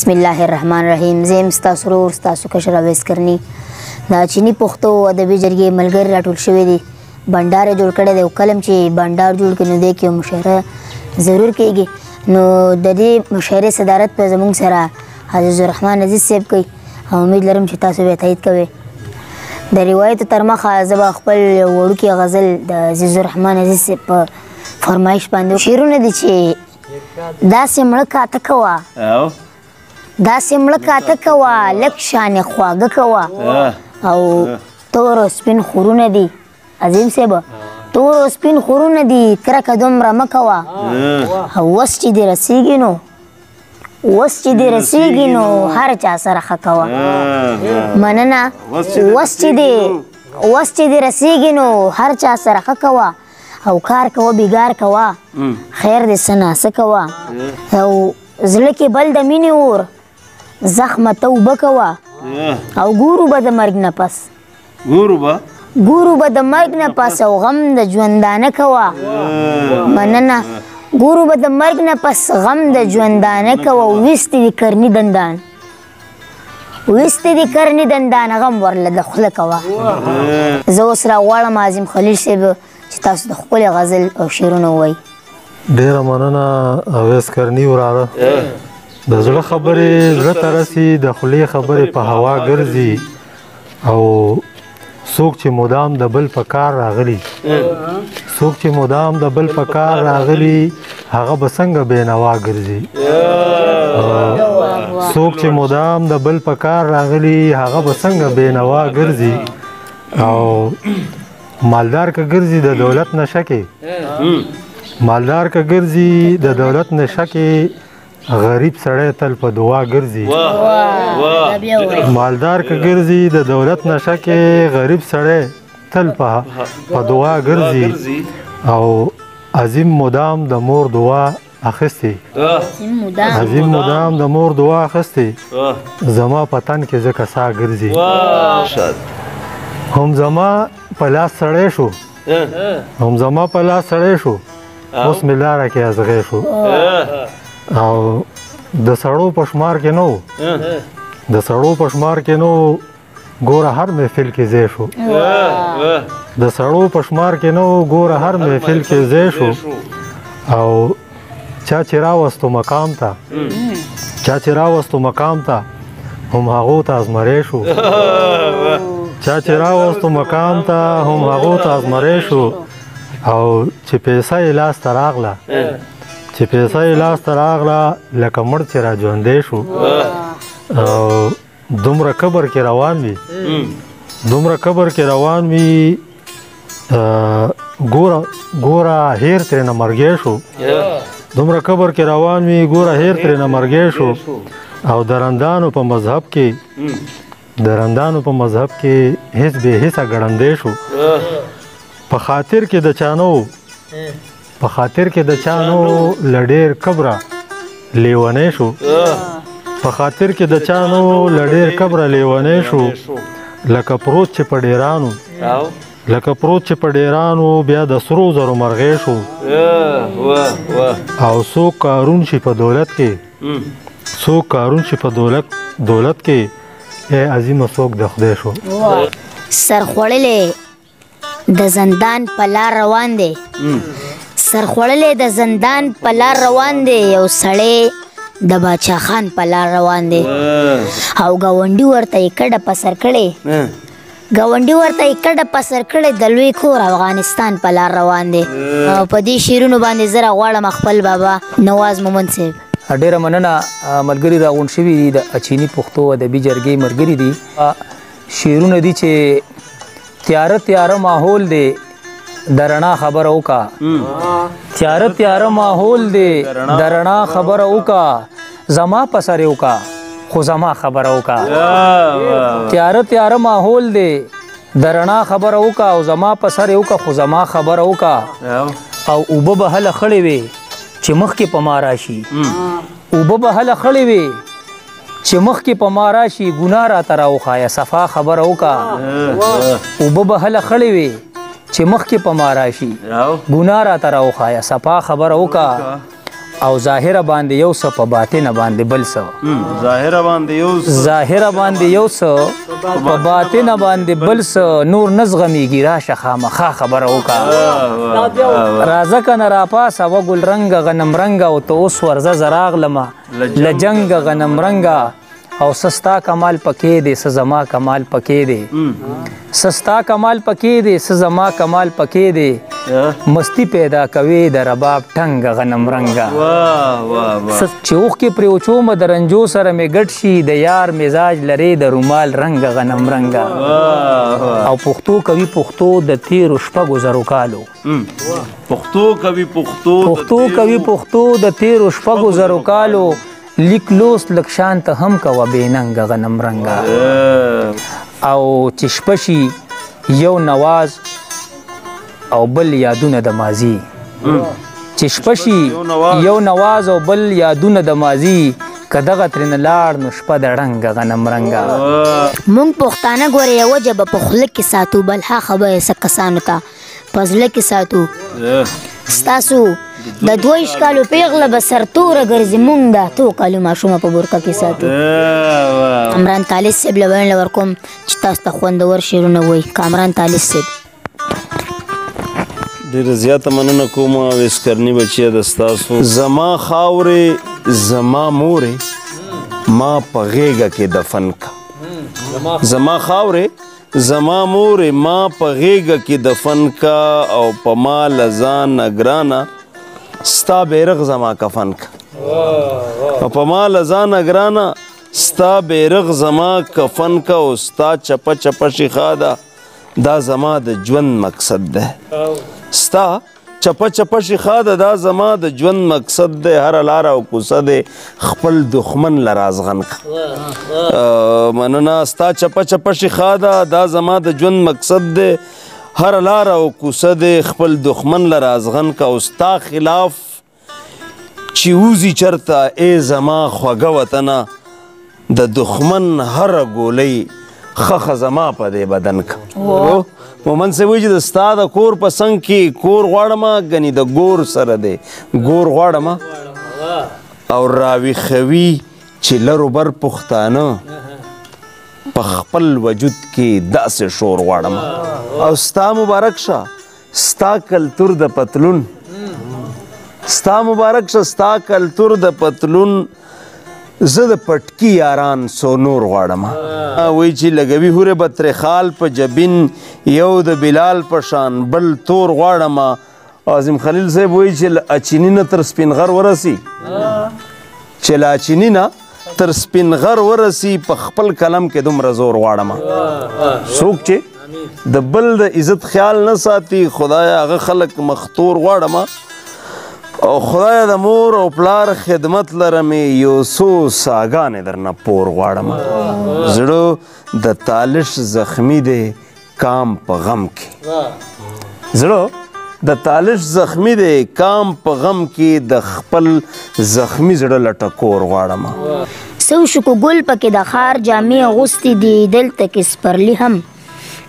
बिस्मिल्लाहिर्रहमानिर्रहीम। زم ستاسو ورور ستاسو کشر اویس کرنی دا چینی پښتو ادبي جرګې ملګري راټول شوي دي. بنډار جوړ کړی دی او کلم چې بنډار جوړ کړي نو دی کې مشاعره ضرور کېږي. نو د دې مشاعرې صدارت په زموږ سره عزیز الرحمن عزیز صاحب کوي او امید لرم چې تاسو به تایید کوئ. د روایتو تر مخه زه به خپل یو وړوکی غزل د عزیز الرحمن عزیز صاحب په فرمایش باندې شعرونه دي چې داسې مړه کاته کوه داسې مړه کاته کوه لږ شانې خواږه کوه او تور او سپین خورونه دي عظیم صاحب تور او سپین خورونه دي کرکه دومره مه کوه او وس چې دې رسېږي نو وس چې دې رسېږي نو هر چا سره ښه کوه مننه وس چې دې رسېږي نو هر چا سره ښه کوه او کار کوه بیګار کوه خیر دې څه ناسه کوه او زړه کې بل د مینې اور زخمه توبه کوه او ګورو به د مرګ نه پس ګورو به د مرګ نه پس او غم د ژوندانه کوه مننه ګورو به د مرګ نه پس غم د ژوندانه کوه ویستې دي کرني دندان ویستې دي کرني دندان غم ورله د خوله کوه. زه اوس راغواړم عظیم خلیل صاحب چې تاسو د ښکلې غزل او شعرونه ووایي. ډېره مننه اویس کرني وراره. د زړه خبرې زړه ته رسي د خولې خبرې په هوا ګرځي او څوک چې مدام د بل په کار راغلي څوک چې مدام د بل په کار راغلي هغه به څنګه بېنوا ګرځي څوک چې مدام د بل په کار راغلي هغه به څنګه بېنوا ګرځي او مالدار که ګرځي د دولت نشه کې مالدار که ګرځي د دولت نشه کې غریب سړی تل په دعا ګرځي مالدار که ګرځي د دولت نشه کې غریب سړی تل په دعا ګرځي او عظیم مدام د مور دعا اخیستې عظیم مدام د مور دعا اخیستې زما په تن کې ځکه ساه ګرځي هم زما په لاس سړی شو هم زما په لاس سړی شو اوس مې لاره کې ازغی شو او د سړو په شمار کې نو د سړو په شمار کې نو ګوره هر محفل کې ځای شو د سړو په شمار کې نو ګوره هر محفل کې ځای شو او چا چې راوستو مقام ته هم هغو ته ازمری شو چا چې راوستو مقام ته هم هغو ته ازمری شو او چې پیسه یې لاس ته راغله لکه مړ چې را ژوندی شو او دومره قبر کې روان وي ګوره هیر ترېنه مرګی شو دومره قبر کې روان وي ګوره هیر ترېنه مرګی شو او درندانو په مذهب کې هیڅ بې حسه ګړندی شو په خاطر کې د چانو لډیر کبره لیونی شو په خاطر کې د چانو لډیر کبره لیونی شو لکه پروت چې په ډیرانو بیا د سرو زرو مرغی شو او څوک کارون شي په دولت کې ای عظیمه څوک د خدای شو. سرخوړلې د زندان په لار روان دی یو سړی د باچا خان په لار روان دی او ګاونډي ورته یې کډه پسر کړې د لوی کور افغانستان په لار روان دی او په دې شعرونو باندې زه راغواړم خپل بابا نواز مومند صاحب. ډېره مننه ملګري راغونډ شوي دي د چیني پښتو ادبي جرګې ملګري دي. شعرونه دي چې تیاره ماحول دی د رڼا خبره وکړه تیاره ماحول دی د رڼا خبره وکړه زما په سر یې وکړه خو زما خبره وکړه تیاره ماحول دی د رڼا خبره وکړه او زما په سر یې وکړه خو زما خبره وکړه او اوبه به هله خړې وې چې مخکې په ما راشي ګناه راته راوښایه صفا خبره وکړه اوبه به هله خړې وې چې مخکې په ما راشي ګناه راته راوښایه صفا خبره وکړه او ظاهره باندې یو څه په باطنه باندې بل څه ظاهره باندې یو څه په باطنه باندې بل څه نور نه زغمیږي راشه خامخا خبره وکړه راځه کنه راپاسه و ګل رنګه غنم رنګه او ته اوس ورځه زه راغلمه له جنګه غنم رنګه او سستا کمال پکې دی څه زما کمال پکې دی سستا کمال پکې دی څه زما کمال پکې دی مستی پیدا کوي د رباب ټنګ غنم رنګه چې اوښکې پرې وچومه د رنجو سره مې ګډ شي د یار مزاج لرې د رومال رنګ غنم رنګه او پښتو کوي پښتو د تیرو شپږو زرو کالو پښتو کوي پښتو د تیرو شپږو زرو کالو لیک لوست لک شانت هم کوه بېننګه غنم رنګه او چې شپه شي یو نواز او بل یادونه د ماضي چې شپه شي یو نواز او بل یادونه د ماضي که دغه ترېنه لاړ نو شپه د ړنګه غنم رنګه مونږ پښتانه ګوره یوه ژبه په خوله کې ساتو بلها خبره څه کسانو ته په زړه کې ساتو ستاسو د 22 کالو پیغله به سرتوره ګرځي مونږ د 2 کالو ماشومه په بورکه کې ساتو کامران طالب صاحب له وینا ورکوم چې تاسو ته خوندور شعرونه وایي کامران طالب صاحب ډېره زیاته مننه کوم ویسکرني بچیه د ستاسو زما خاورې زما مورې ما په غېږه کې دفن کا زما خاورې زما مورې ما په غېږه کې دفن کا او په ما له ځانه ګرانه ستا بیرغ زما کفن کا او په ما له ځانه ګرانه ستا بیرغ زما کفن کا او ستا چپه چپه شیخا ده دا زما د ژوند مقصد ده ستا چپه چپه شیخا ده دا زما د ژوند مقصد ده هره لاره او کوڅه ده خپل دښمن له رازغن کا مننه ستا چپه چپه شیخا ده دا زما د ژوند مقصد ده هر لار او کوڅه د خپل دښمن له رازغن کا او ستا خلاف چې وځي چرته ای زما خوږه وطنه د دښمن هره ګولۍ خخه زما په دې بدن کا مومن صاحب وایي چې د ستا د کور په څنګ کې کور غواړمه ګنې د ګور سره دی ګور غواړمه او راویښوي چې لر و بر پښتانه په خپل وجود کې داسې شور غواړم او ستا مبارک شه ستا کلتور د پتلون ستا مبارک شه ستا کلتور د پتلون زه د پټکي یاران سو نور غواړم وایي چې لګوي هورې به ترې خال په جبین یو د بلال په شان بل تور غواړم عظیم خلیل صاحب وایي چې له اچیني نه تر سپین غر ورسي چې له اچیني نه تر سپین غر ورسي په خپل کلم کې دومره زور غواړم څوک چې د بل د عزت خیال نه ساتي خدایا هغه خلک مختور غواړم او خدایا د مور او پلار خدمت لرمې یو څو ساګانې درنه پور غواړم زړه د تالش زخمی دی کام په غم کې زړه د تالش زخمی دی کام په غم کې د خپل زخمی زړه لټکور غواړم سو شکو ګل پکې د خار جامې اغوستې دي دلته کې سپرلي هم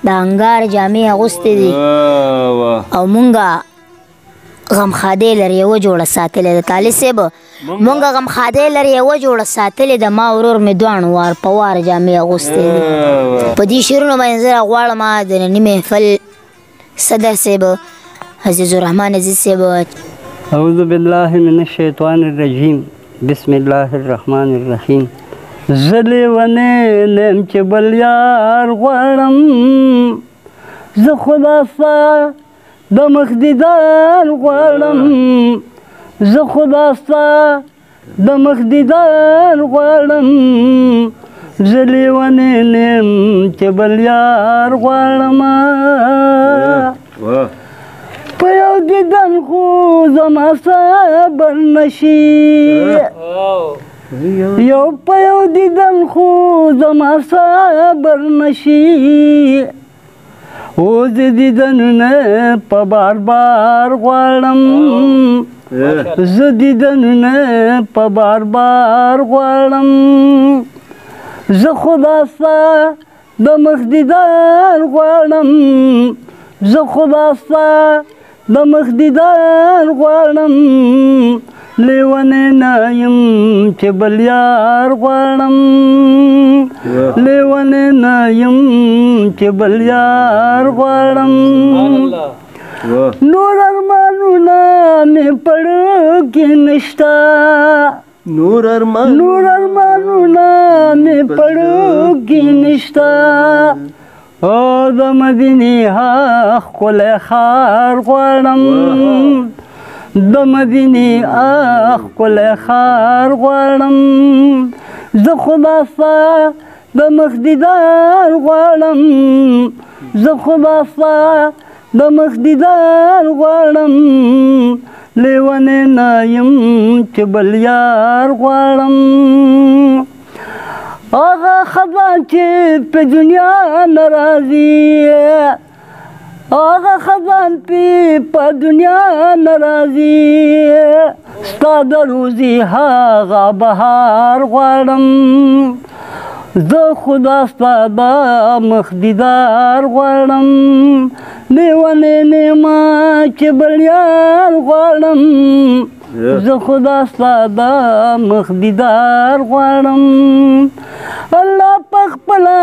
د انګار جامې اغوستې دي او مونږه غمخادې لري یوه جوړه ساتلې د طالب صاحب مونږه غمخادې لري یوه جوړه ساتلې د ما ورور مې دواړو وار په وار جامې اغوستې دي په دې شعرونو باندې زه راغواړم د ننني محفل صدر صاحب عزیز الرحمن عزیز صاحب اعوذ بالله من الشیطان الرجیم بسم الله الرحمن الرحیم زه لیونی نیم چې بل یار غواړم زه خدا ستا د مخ دیدار غواړم زه خدا ستا د مخ دیدار غواړم زه لیونی نیم چې بل یار غواړم په یو دیدن خو زما صبر نشي یو په یو دیدن خو زما صبر نشي اوس د دیدنونه په بار بار غواړم زه دیدنونه په بار بار غواړم زه خدا ستا د مخ دیدار غواړم زه خدا ستا د مخ دیدار غواړم لیونې نه یم چې بل یار غواړم لیونې نه یم چې بل یار غواړم نور ارمانونه مې پړو کې نشته نور ارمانونه مې پړو کې نشته او د مدینې ښکلی ښار غواړم د مدینې ښکلی ښار غواړم زه خدا ستا د مخ دیدار غواړم زه خدا ستا د مخ دیدار غواړم لیونې نه یم چې بل یار غواړم هغه خزان چې په دنیا نه راځي هغه خزان په دنیا نه راځي ستا د روزي هغه بهار غواړم زه خدا ستا د مخ دیدار غواړم لیونې نه ما چې بل یار غواړم زه خدا ستا د مخ دیدار غواړم الله په خپله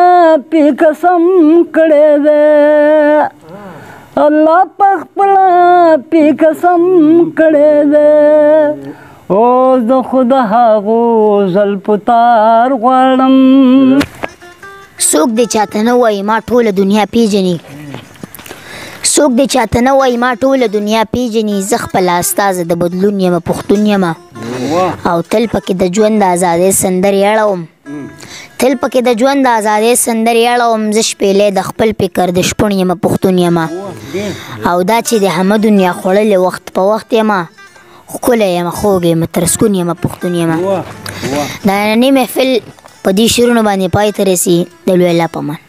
پې قسم کړی دی الله په خپله پې قسم کړی دی او زه خو د هغو زلفو تار غواړم څوک دې چاته نه وایي ما ټوله دنیا پیژني څوک دې چاته نه وایي ما ټوله دنیا پیژني زه خپله استازه د بدلون یم پښتون یم او تل پکې د ژوند د ازادۍ سندرې اړوم تل پکې د ژوند د ازادۍ سندرې اړوم زه شپېلې د خپل فکر د شپون یم پښتون یم او دا چې د همه دنیا خوړلې وخت په وخت یم ښکلی یم خوږ یم ترسکون یم پښتون یم د ننني محفل په دې شعرونو باندې پای ته رسي د لوی الله په امان